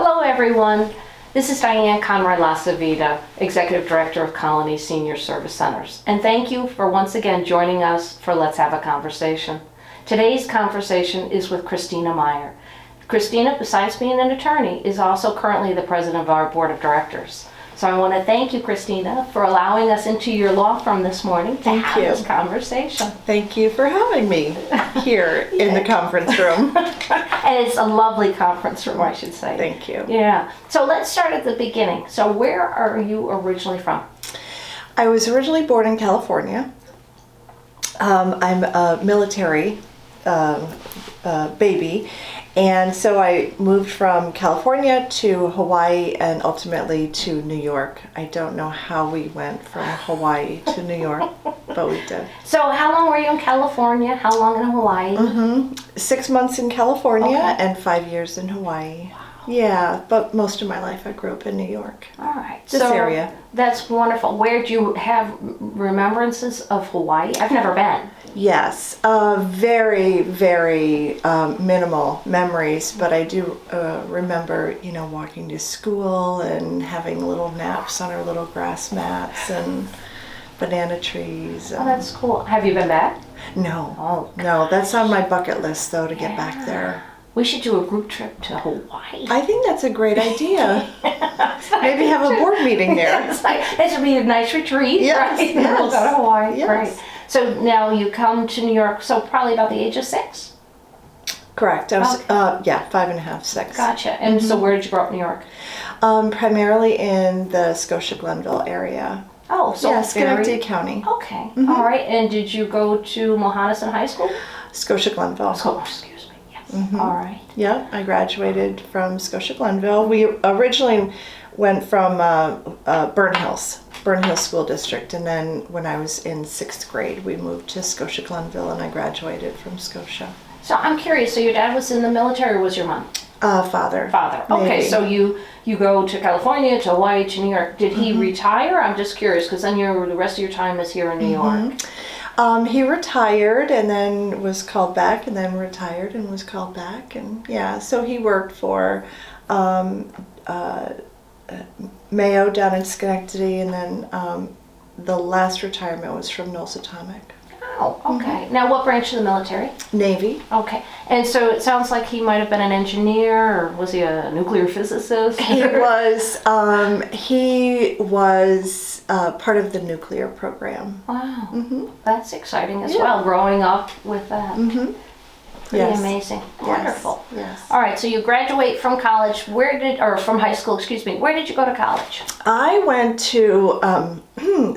Hello everyone, this is Diane Conrad-Lasavita, Executive Director of Colony Senior Service Centers, and thank you for once again joining us for Let's Have a Conversation. Today's conversation is with Christina Meier. Christina, besides being an attorney, is also currently the president of our board of directors. So I want to thank you, Christina, for allowing us into your law firm this morning to have this conversation. Thank you for having me here in the conference room. And it's a lovely conference room, I should say. Thank you. Yeah. So let's start at the beginning. So where are you originally from? I was originally born in California. I'm a military baby. And so I moved from California to Hawaii and ultimately to New York. I don't know how we went from Hawaii to New York, but we did. So how long were you in California? How long in Hawaii? 6 months in California and 5 years in Hawaii. Wow. Yeah, but most of my life I grew up in New York. All right. This area. That's wonderful. Where do you have remembrances of Hawaii? I've never been. Yes, very, very minimal memories, but I do remember, walking to school and having little naps on our little grass mats and banana trees. Oh, that's cool. Have you been back? No. Oh, no, that's on my bucket list, though, to get back there. We should do a group trip to Hawaii. I think that's a great idea. Maybe have a board meeting there. It should be a nice retreat, yes, right? Yes. We'll go to Hawaii. Yes. Great. So now you come to New York, so probably about the age of 6? Correct. I was, 5.5, 6. Gotcha. And so where did you grow up in New York? Primarily in the Scotia-Glenville area. Oh, so yeah, Schenectady County. Okay. All right. And did you go to Mohannes High School? Scotia-Glenville. Oh, excuse me. Yes. All right. Yeah, I graduated from Scotia-Glenville. We originally went from Burn Hills School District, and then when I was in 6th grade, we moved to Scotia-Glenville, and I graduated from Scotia. So I'm curious, so your dad was in the military, or was your mom? Father. Father. Okay, Maybe. so you go to California, to Hawaii, to New York. Did he retire? I'm just curious, because then the rest of your time is here in New York. He retired and then was called back, and then retired and was called back, and yeah, so he worked for Meier down in Schenectady, and then the last retirement was from Knowles Atomic. Oh, okay. Now, what branch of the military? Navy. Okay. And so it sounds like he might have been an engineer, or was he a nuclear physicist? He was part of the nuclear program. Wow. That's exciting as well, growing up with that. Pretty amazing. Wonderful. Yes. All right, so you graduate from college. From high school, excuse me. Where did you go to college? I went to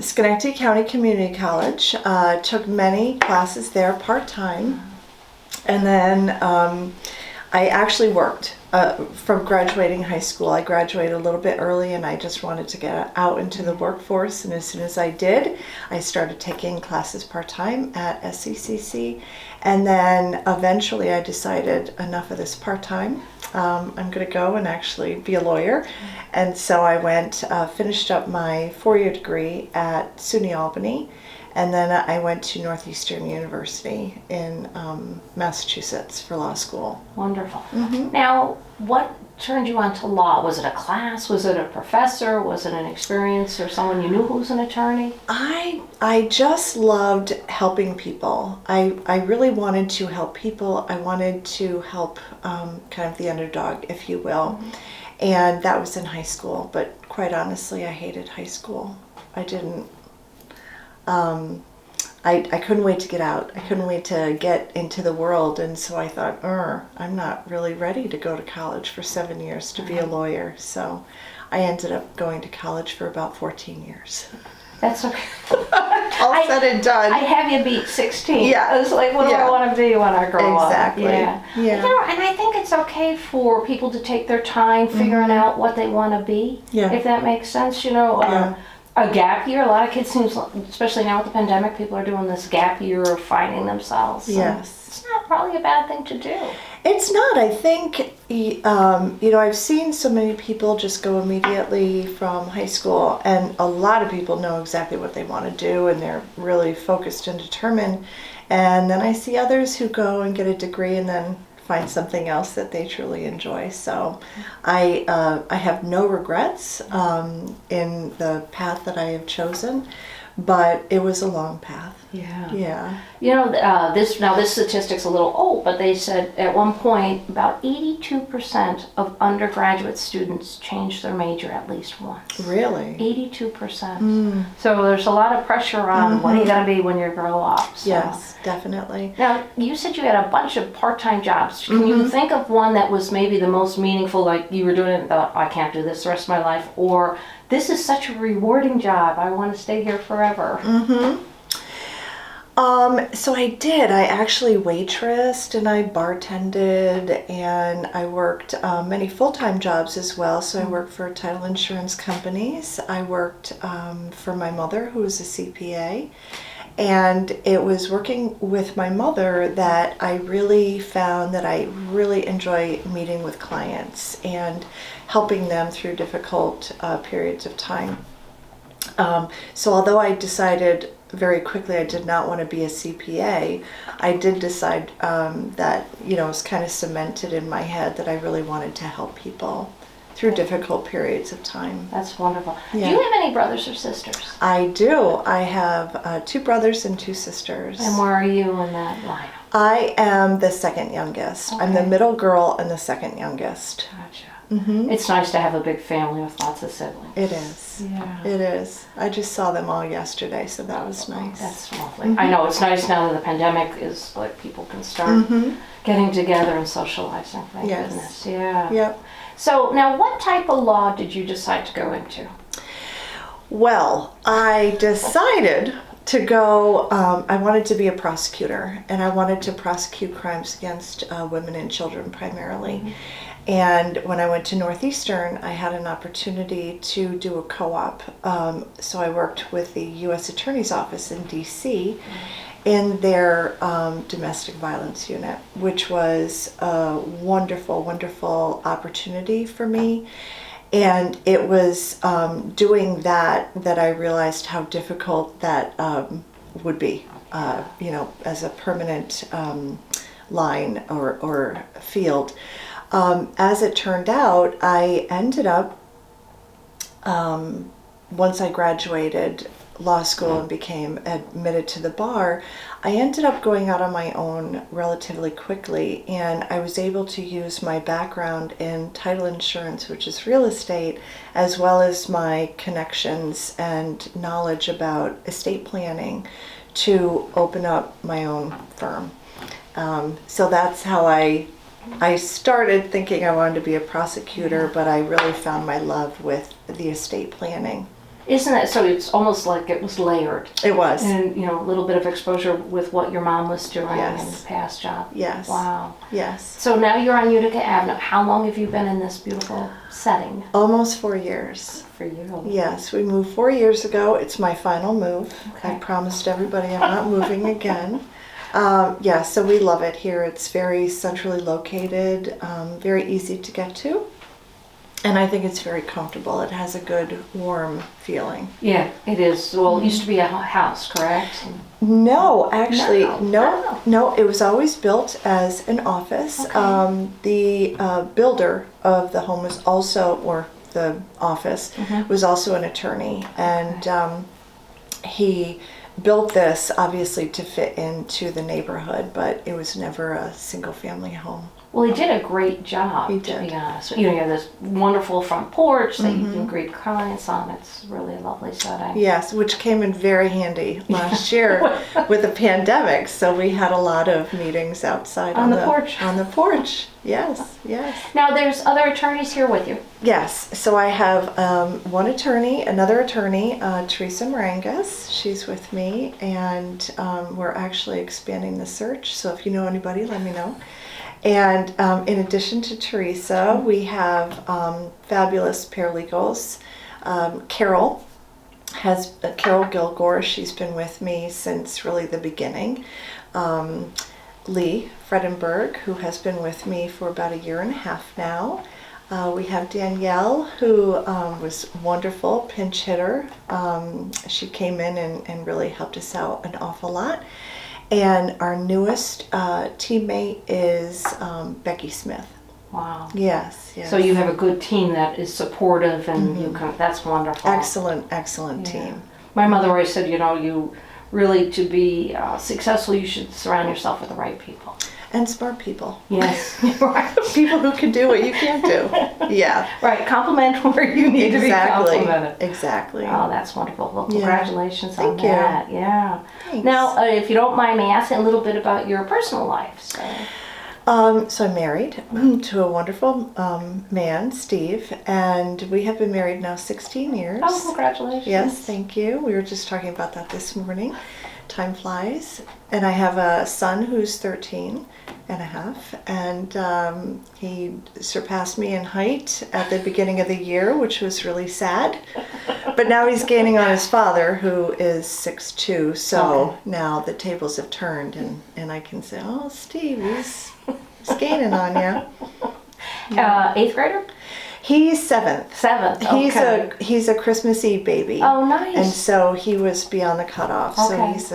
Schenectady County Community College, took many classes there part-time, and then I actually worked from graduating high school. I graduated a little bit early, and I just wanted to get out into the workforce, and as soon as I did, I started taking classes part-time at SCCC, and then eventually I decided enough of this part-time. I'm going to go and actually be a lawyer, and so I went, finished up my 4-year degree at SUNY Albany, and then I went to Northeastern University in Massachusetts for law school. Wonderful. Now, what turned you on to law? Was it a class? Was it a professor? Was it an experience or someone you knew who was an attorney? I just loved helping people. I really wanted to help people. I wanted to help kind of the underdog, if you will. And that was in high school, but quite honestly, I hated high school. I didn't. I couldn't wait to get out. I couldn't wait to get into the world, and so I thought, I'm not really ready to go to college for 7 years to be a lawyer. So I ended up going to college for about 14 years. That's okay. All said and done. I have you beat 16. Yeah. It's like, what do I want to be when I grow up? Exactly. Yeah. And I think it's okay for people to take their time figuring out what they want to be, if that makes sense. A gap year. A lot of kids seems, especially now with the pandemic, people are doing this gap year of finding themselves. Yes. It's not probably a bad thing to do. It's not. I think, I've seen so many people just go immediately from high school, and a lot of people know exactly what they want to do, and they're really focused and determined. And then I see others who go and get a degree and then find something else that they truly enjoy. So I have no regrets in the path that I have chosen, but it was a long path. Yeah. Yeah. You know, this statistic's a little old, but they said at one point about 82% of undergraduate students change their major at least once. Really? 82%. So there's a lot of pressure on what are you going to be when you grow up. So. Yes, definitely. Now, you said you had a bunch of part-time jobs. Can you think of one that was maybe the most meaningful, like you were doing it and thought, I can't do this the rest of my life, or this is such a rewarding job, I want to stay here forever? So I did. I actually waitressed and I bartended and I worked many full-time jobs as well. So I worked for title insurance companies. I worked for my mother, who was a CPA. And it was working with my mother that I really found that I really enjoy meeting with clients and helping them through difficult periods of time. So although I decided very quickly I did not want to be a CPA, I did decide that, you know, it was kind of cemented in my head that I really wanted to help people through difficult periods of time. That's wonderful. Yeah. Do you have any brothers or sisters? I do. I have 2 brothers and 2 sisters. And where are you in that line? I am the second youngest. I'm the Okay. middle girl and the second youngest. Gotcha. It's nice to have a big family with lots of siblings. It is. Yeah. It is. I just saw them all yesterday, so that was nice. That's lovely. I know it's nice now that the pandemic is like people can start getting together and socializing. Thank Yes. goodness. Yeah. Yep. So now, what type of law did you decide to go into? Well, I decided to go, I wanted to be a prosecutor, and I wanted to prosecute crimes against women and children primarily. And when I went to Northeastern, I had an opportunity to do a co-op. So I worked with the U.S. Attorney's Office in D.C. in their domestic violence unit, which was a wonderful, wonderful opportunity for me. And it was doing that I realized how difficult that would be, you know, as a permanent line or field. As it turned out, I ended up, once I graduated law school and became admitted to the bar, I ended up going out on my own relatively quickly, and I was able to use my background in title insurance, which is real estate, as well as my connections and knowledge about estate planning to open up my own firm. So that's how I started thinking I wanted to be a prosecutor, but I really found my love with the estate planning. Isn't it, so it's almost like it was layered. It was. And, you know, a little bit of exposure with what your mom was doing Yes. in the past job. Yes. Wow. Yes. So now you're on Utica Avenue. How long have you been in this beautiful setting? Almost 4 years. For you. Yes, we moved 4 years ago. It's my final move. Okay. I promised everybody I'm not moving again. Yeah, so we love it here. It's very centrally located, very easy to get to. And I think it's very comfortable. It has a good, warm feeling. Yeah, it is. Well, it used to be a house, correct? No, actually, No. no. It was always built as an office. Okay. The builder of the home was also, or the office, was also an attorney. And he built this obviously to fit into the neighborhood, but it was never a single family home. Well, he did a great job, He to did. be honest. You know, you have this wonderful front porch that you can greet clients on. It's really a lovely setting. Yes, which came in very handy last year with the pandemic. So we had a lot of meetings outside On the porch. On the porch, yes, yes. Now, there's other attorneys here with you. Yes, so I have one attorney, another attorney, Teresa Marangas. She's with me, and we're actually expanding the search. So if you know anybody, let me know. And in addition to Teresa, we have fabulous paralegals. Carol Gilgore, she's been with me since really the beginning. Lee Fredenberg, who has been with me for about 1.5 years now. We have Danielle, who was wonderful, pinch hitter. She came in and really helped us out an awful lot. And our newest teammate is Becky Smith. Wow. Yes, yes. So you have a good team that is supportive, and you can, that's wonderful. Excellent team. My mother always said, you really, to be successful, you should surround yourself with the right people. And smart people. Yes, right. People who can do what you can't do. Yeah. Right, compliment where you need to be complimented. Exactly. Oh, that's wonderful. Well, Yeah. congratulations on Thank you. that. Yeah. Thanks. Now, if you don't mind me asking a little bit about your personal life. So I'm married to a wonderful man, Steve, and we have been married now 16 years. Oh, congratulations. Yes, thank you. We were just talking about that this morning. Time flies. And I have a son who's 13 and a half, and he surpassed me in height at the beginning of the year, which was really sad. But now he's gaining on his father, who is 6'2", so now the tables have turned, and I can say, oh, Steve, he's gaining on you. 8th grader? He's 7th. 7th, okay. He's a Christmas Eve baby. Oh, nice. And so he was beyond the cutoff, so Okay. he's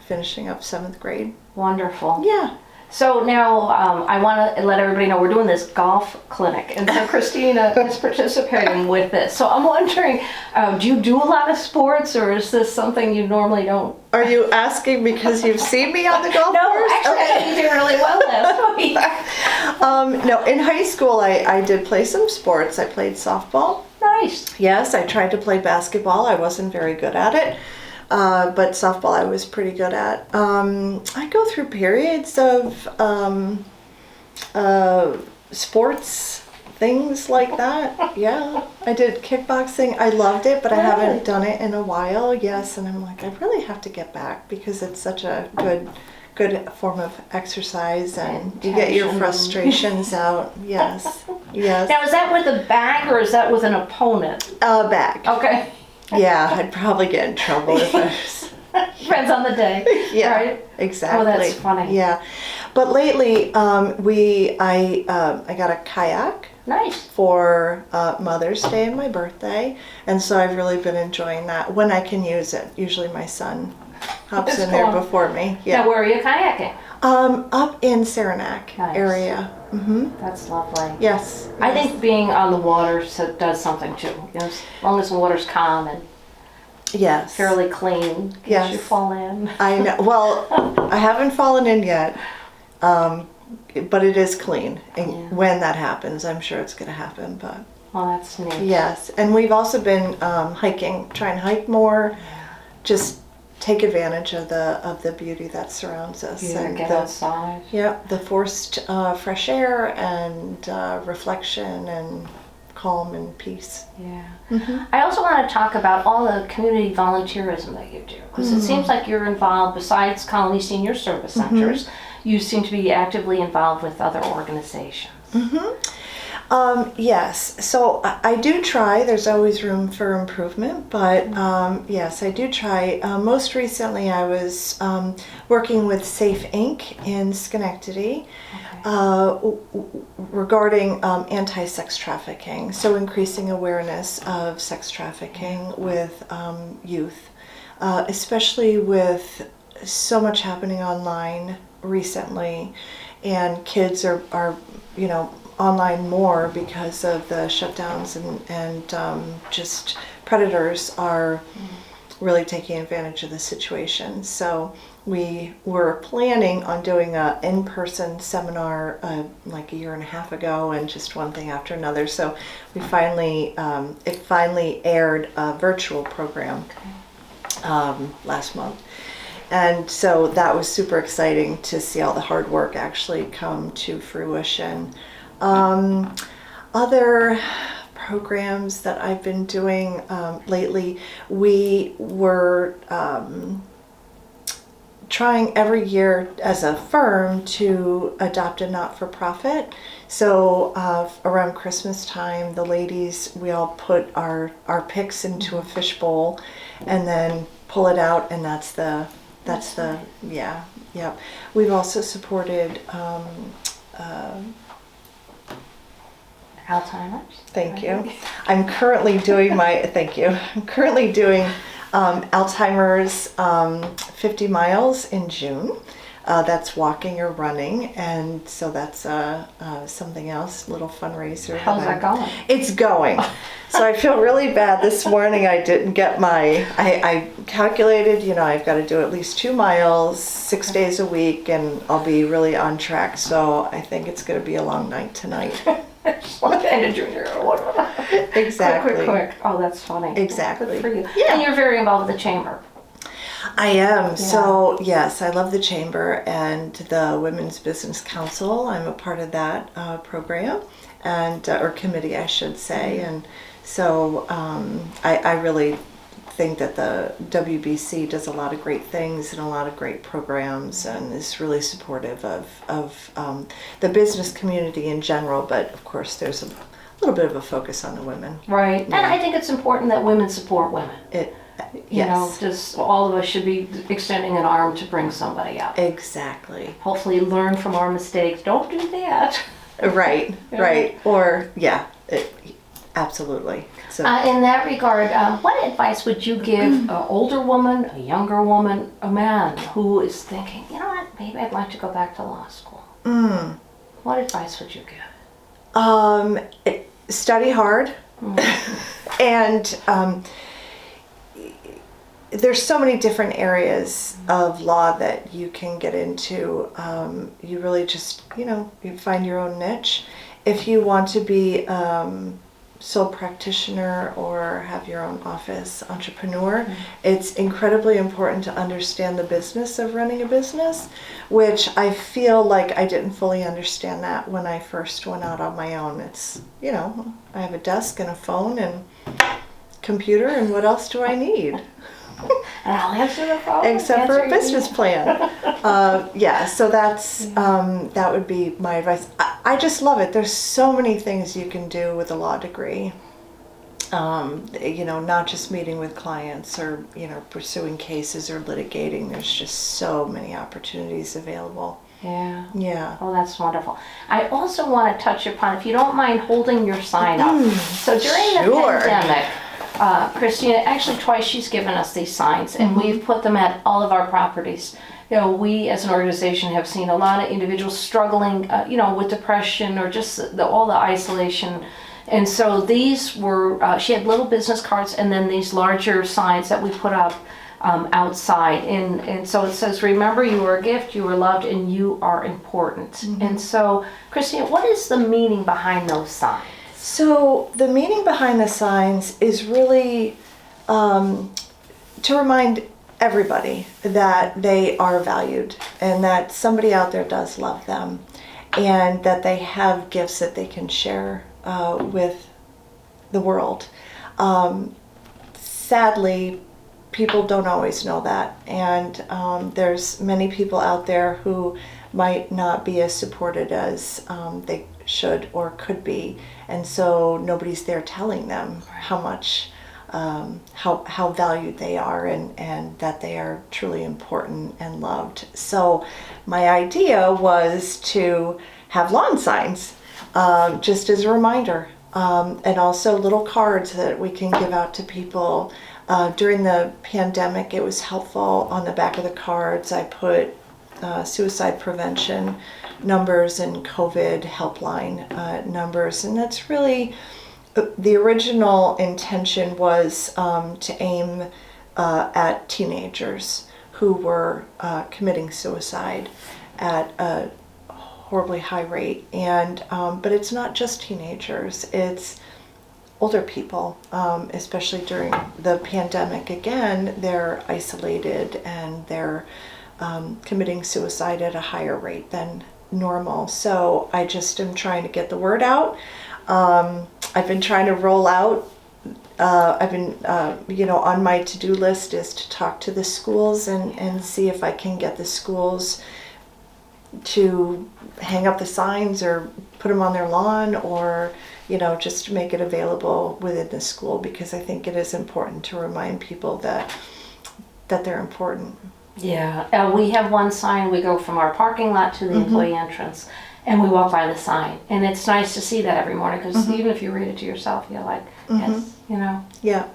finishing up 7th grade. Wonderful. Yeah. So now I want to let everybody know we're doing this golf clinic, and so Christina is participating with this. So I'm wondering, do you do a lot of sports, or is this something you normally don't? Are you asking because you've seen me on the golf No, course? actually, I think you did really well last week. No, in high school I did play some sports. I played softball. Nice. Yes, I tried to play basketball. I wasn't very good at it. But softball I was pretty good at. I go through periods of sports, things like that. Yeah, I did kickboxing. I loved it, but I haven't done it in a while. Yes, and I'm like, I really have to get back because it's such a good form of exercise, and you get your frustrations out. Yes, yes. Now, is that with a bag or is that with an opponent? Back. Okay. Yeah, I'd probably get in trouble if I was. Depends on the day. Yeah, Right? exactly. Oh, that's funny. Yeah, but lately, I got a kayak Nice. for Mother's Day and my birthday, and so I've really been enjoying that when I can use it. Usually, my son hops That's in there cool. before me. Yeah. Now, where are you kayaking? Up in Saranac Nice. area. That's lovely. Yes. I think being on the water does something too. As long as the water's calm and Yes. fairly clean, in case Yes. you fall in. I know. Well, I haven't fallen in yet, but it is clean. And when that happens, I'm sure it's going to happen. But Well, that's neat. yes, and we've also been hiking, trying to hike more, just take advantage of the beauty that surrounds us. You And get the, outside. yeah, the forced fresh air and reflection and calm and peace. Yeah. I also want to talk about all the community volunteerism that you do, because it seems like you're involved, besides Colony Senior Service Centers, you seem to be actively involved with other organizations. Yes, so I do try. There's always room for improvement, but yes, I do try. Most recently, I was working with Safe Inc. in Schenectady regarding anti-sex trafficking, so increasing awareness of sex trafficking with youth, especially with so much happening online recently, and kids are online more because of the shutdowns, and just predators are really taking advantage of the situation. So we were planning on doing a in-person seminar like a year and a half ago, and just one thing after another. So we finally aired a virtual program last month. And so that was super exciting to see all the hard work actually come to fruition. Other programs that I've been doing lately, we were trying every year as a firm to adopt a not-for-profit. So around Christmas time, the ladies, we all put our picks into a fishbowl and then pull it out, and that's the yeah. We've also supported Alzheimer's? Thank you. I'm currently doing Alzheimer's 50 miles in June. That's walking or running, and so that's something else, little fundraiser. How's that going? It's going. So I feel really bad. This morning I didn't get I calculated, I've got to do at least 2 miles, 6 days a week, and I'll be really on track. So I think it's going to be a long night tonight. And a junior. Exactly. Quick. Oh, that's funny. Exactly. Good for you. Yeah. And you're very involved with the chamber. I am. So yes, I love the chamber and the Women's Business Council. I'm a part of that program and or committee, I should say. And so I really think that the WBC does a lot of great things and a lot of great programs, and is really supportive of the business community in general. But of course, there's a little bit of a focus on the women. Right. Yeah. And I think it's important that women support women. Yes. Just all of us should be extending an arm to bring somebody up. Exactly. Hopefully learn from our mistakes. Don't do that. Right, right. Or, absolutely. So, In that regard, what advice would you give an older woman, a younger woman, a man who is thinking, you know what, maybe I'd like to go back to law school? What advice would you give? Study hard. And there's so many different areas of law that you can get into. You really just, you find your own niche. If you want to be sole practitioner or have your own office, entrepreneur, it's incredibly important to understand the business of running a business, which I feel like I didn't fully understand that when I first went out on my own. It's, I have a desk and a phone and computer, and what else do I need? And I'll answer the phone. Except for a business plan. So that's that would be my advice. I just love it. There's so many things you can do with a law degree. Not just meeting with clients or pursuing cases or litigating. There's just so many opportunities available. Yeah. Yeah. Oh, that's wonderful. I also want to touch upon, if you don't mind holding your sign up. So during the pandemic, Christina, actually twice she's given us these signs, and we've put them at all of our properties. We as an organization have seen a lot of individuals struggling, with depression or just all the isolation. And so these were, she had little business cards and then these larger signs that we put up outside. And so it says, remember, you are a gift, you are loved, and you are important. And so, Christina, what is the meaning behind those signs? So the meaning behind the signs is really to remind everybody that they are valued and that somebody out there does love them and that they have gifts that they can share with the world. Sadly, people don't always know that, and there's many people out there who might not be as supported as they should or could be, and so nobody's there telling them how much how valued they are and that they are truly important and loved. So my idea was to have lawn signs just as a reminder, and also little cards that we can give out to people. During the pandemic, it was helpful. On the back of the cards I put suicide prevention numbers and COVID helpline numbers, and that's really the original intention was to aim at teenagers who were committing suicide at a horribly high rate, and but it's not just teenagers, it's older people, especially during the pandemic. Again, they're isolated and they're committing suicide at a higher rate than normal. So I just am trying to get the word out. I've been trying to roll out, I've been, on my to-do list is to talk to the schools and see if I can get the schools to hang up the signs or put them on their lawn, or just to make it available within the school, because I think it is important to remind people that they're important. Yeah, we have one sign. We go from our parking lot to the employee entrance, and we walk by the sign. And it's nice to see that every morning, because even if you read it to yourself, you're like, yes, Yeah.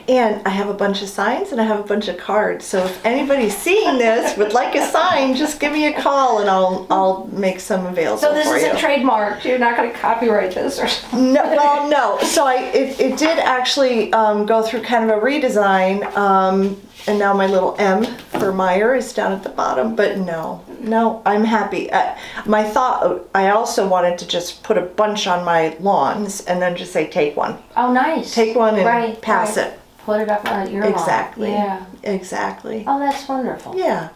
And I have a bunch of signs and I have a bunch of cards. So if anybody's seeing this would like a sign, just give me a call and I'll make some available So this for you. isn't trademarked. You're not going to copyright this or something. No, well, no. So it did actually go through kind of a redesign, and now my little M for Meier is down at the bottom. But no, I'm happy. My thought, I also wanted to just put a bunch on my lawns and then just say, take one. Oh, nice. Take one and pass it. Put it up on your lawn. Exactly. Yeah. Exactly. Oh, that's wonderful. Yeah.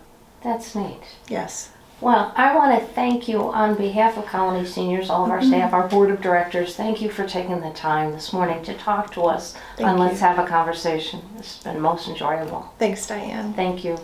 That's neat. Yes. Well, I want to thank you on behalf of Colony Seniors, all of our staff, our board of directors. Thank you for taking the time this morning to talk to us Thank on you. Let's Have a Conversation. It's been most enjoyable. Thanks, Diane. Thank you.